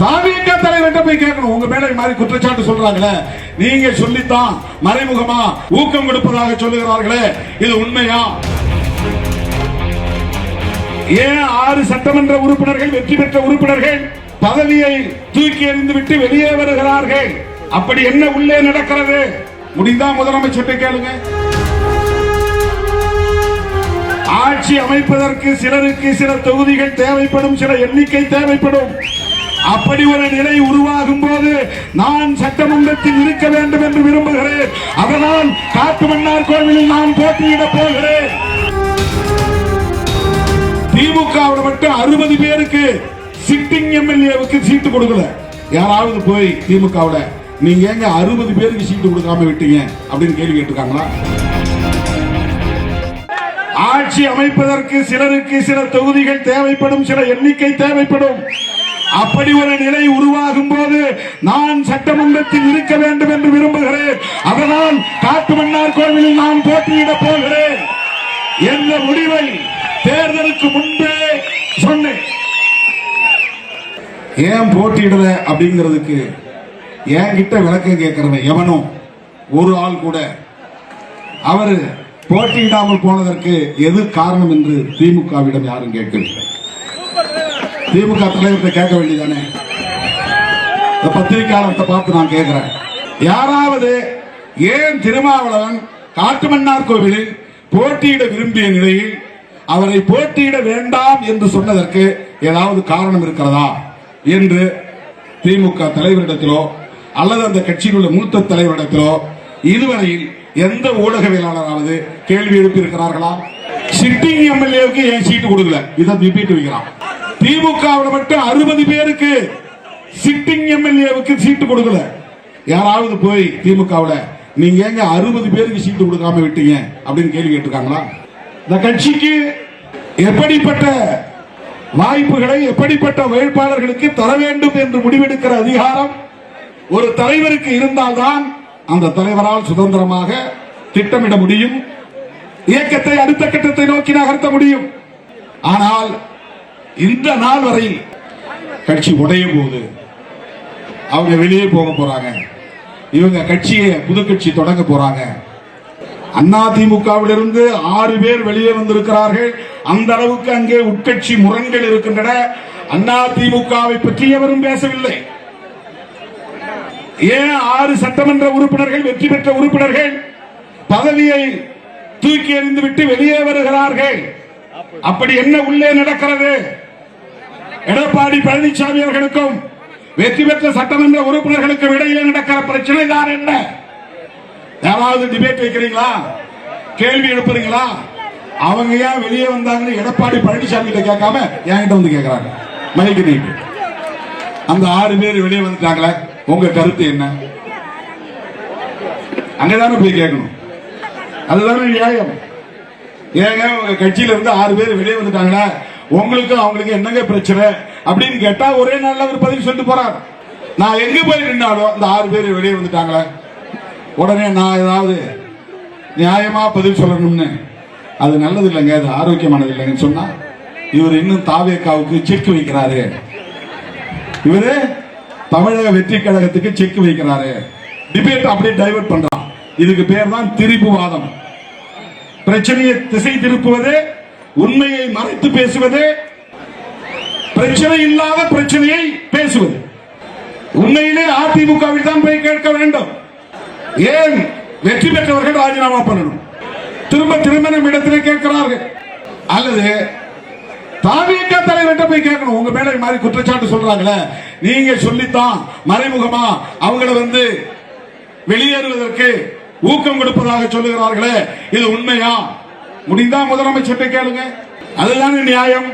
தாவேக தலைவர்கிட்ட போய் கேட்கணும். உங்க மேல மாதிரி குற்றச்சாட்டு சொல்றாங்களே, நீங்க சொல்லித்தான் மறைமுகமா ஊக்கம் கொடுப்பதாக சொல்லுகிறார்களே, இது உண்மையா? ஏன் 6 சட்டமன்ற உறுப்பினர்கள், வெற்றி பெற்ற உறுப்பினர்கள் பதவியை தூக்கி எறிந்து விட்டு வெளியே வருகிறார்கள்? அப்படி என்ன உள்ளே நடக்கிறது? முடிந்தா முதலமைச்சர்கிட்ட கேளுங்க. ஆட்சி அமைப்பதற்கு சிலருக்கு சில தொகுதிகள் தேவைப்படும், சில எண்ணிக்கை தேவைப்படும். அப்படி ஒரு நிலை உருவாகும் போது நான் சட்டமன்றத்தில் இருக்க வேண்டும் என்று விரும்புகிறேன். அதனால் காட்டுமன்னார் கோவிலில் நான் போட்டியிட போகிறேன். திமுகவோட மட்டும் 60 பேருக்கு சிட்டிங் எம்எல்ஏவுக்கு சீட்டு கொடுக்கல. யாராவது போய் திமுகவோட நீங்க எங்க 60 பேருக்கு சீட்டு கொடுக்காம விட்டீங்க அப்படின்னு கேள்வி கேட்டிருக்காங்களா? ஆட்சி அமைப்பதற்கு சிலருக்கு சில தொகுதிகள் தேவைப்படும், சில எண்ணிக்கை தேவைப்படும். அப்படி ஒரு நிலை உருவாகும் போது நான் சட்டமன்றத்தில் இருக்க வேண்டும் என்று விரும்புகிறேன். அதனால் காட்டுமன்னார் கோவிலில் நான் போட்டியிட போகிறேன் என்ற முடிவை தேர்தலுக்கு முன்பே சொன்னேன். ஏன் போட்டியிடல அப்படிங்கிறதுக்கு என்கிட்ட விளக்கம் கேட்கிறவன் எவனோ ஒரு ஆள் கூட அவரு போட்டியிடாமல் போனதற்கு எது காரணம் என்று திமுகவிடம் யாரும் கேட்கவில்லை. திமுக தலைவர்கிட்ட கேட்க வேண்டியதானே? பத்திரிகையாளர்கிட்ட பார்த்து நான் கேட்கிறேன், யாராவது ஏன் திருமாவளவன் காட்டுமன்னார் கோவிலில் போட்டியிட விரும்பிய நிலையில் அவரை போட்டியிட வேண்டாம் என்று சொன்னதற்கு ஏதாவது காரணம் இருக்கிறதா என்று திமுக தலைவரிடத்திலோ அல்லது அந்த கட்சியில் உள்ள மூத்த தலைவரிடத்திலோ இதுவரையில் எந்த ஊடகவியலாளராவது கேள்வி எழுப்பி இருக்கிறார்களா? சிட்டிங் எம்எல்ஏவுக்கு ஏன் சீட்டு கொடுக்கல? இதை திப்பிட்டு வைக்கிறான். திமுகவோட மட்டும் 60 பேருக்கு சிட்டிங் எம்எல்ஏவுக்கு சீட்டு கொடுக்கல. யாராவது போய் திமுகவோட நீங்க எங்க 60 பேருக்கு சீட்டு கொடுக்காம விட்டீங்க அப்படின்னு கேள்வி கேட்டிருக்காங்களா? இந்த கட்சிக்கு எப்படிப்பட்ட வாய்ப்புகளை, எப்படிப்பட்ட வேட்பாளர்களுக்கு தர வேண்டும் என்று முடிவெடுக்கிற அதிகாரம் ஒரு தலைவருக்கு இருந்தால்தான் அந்த தலைவரால் சுதந்திரமாக திட்டமிட முடியும், இயக்கத்தை அடுத்த கட்டத்தை நோக்கி நகர்த்த முடியும். ஆனால் இந்த நாள் வரையில் கட்சி உடையும் போது அவங்க வெளியே போக போறாங்க, இவங்க கட்சியை புது கட்சி தொடங்க போறாங்க. அதிமுகவிலிருந்து 6 பேர் வெளியே வந்திருக்கிறார்கள். அந்த அளவுக்கு அங்கே உட்கட்சி முரண்கள் இருக்கின்றன. அதிமுகவை பற்றி எவரும் பேசவில்லை. ஏன் 6 சட்டமன்ற உறுப்பினர்கள், வெற்றி பெற்ற உறுப்பினர்கள் பதவியை தூக்கி எறிந்து விட்டு வெளியே வருகிறார்கள்? அப்படி என்ன உள்ளே நடக்கிறது? எடப்பாடி பழனிசாமி அவர்களுக்கும் வெற்றி பெற்ற சட்டமன்ற உறுப்பினர்களுக்கும் இடையிலே நடக்கிற பிரச்சனை தான் என்ன? யாராவது டிபேட் வைக்கிறீங்களா? கேள்வி எழுப்புறீங்களா? அவங்க ஏன் வெளியே வந்தாங்கன்னு எடப்பாடி பழனிசாமி கிட்ட கேட்காம என்கிட்ட வந்து கேட்கிறாங்க. மைக்கு நீட்டு. அந்த 6 பேர் வெளியே வந்துட்டாங்களே, உங்க கருத்து என்ன? அங்கதானே போய் கேட்கணும். அதுதானே நியாயம். ஏங்க உங்க கட்சியில இருந்து 6 பேர் வெளியே வந்துட்டாங்களா, உங்களுக்கு அவங்களுக்கு என்னங்க பிரச்சனை அப்படின்னு கேட்டா ஒரே நாள்ல அவர் பதில் சொல்லிட்டு போறார். நான் எங்க போய் நின்னாலும் அந்த 6 பேர் வெளியே வந்துட்டாங்களா, உடனே நான் ஏதாவது நியாயமா பதில் சொல்லணும்னு அது நல்லது இல்லைங்க, அது ஆரோக்கியமானது இல்லைங்கன்னு சொன்னா இவர் இன்னும் தாவேகாவுக்கு செக் வைக்கிறாரு, இவரு தமிழக வெற்றி கழகத்துக்கு செக் வைக்கிறாரு. டிபேட் அப்படியே டைவர்ட் பண்றான். இதுக்கு பேர் தான் திரிபுவாதம். பிரச்சனையை திசை திருப்புவது, உண்மையை மறைத்து பேசுவது, பிரச்சனை இல்லாத பிரச்சனையை பேசுவது. உண்மையிலே அதிமுகவில் தான் போய் கேட்க வேண்டும். ஏன் வெற்றி பெற்றவர்கள் ராஜினாமா பண்ணணும்? திரும்ப திரும்ப நம்ம இடத்திலே கேட்கிறார்கள். அல்லது தாவேக தலைவர்கிட்ட போய் கேட்கணும். உங்க மேல மாதிரி குற்றச்சாட்டு சொல்றாங்களே, நீங்க சொல்லித்தான் மறைமுகமா அவங்களை வெளியேறுவதற்கு ஊக்கம் கொடுப்பதாக சொல்லுகிறார்களே, இது உண்மையா? முடிந்தா முதலமைச்சர்கிட்ட கேளுங்க. அதுதான் நியாயம்.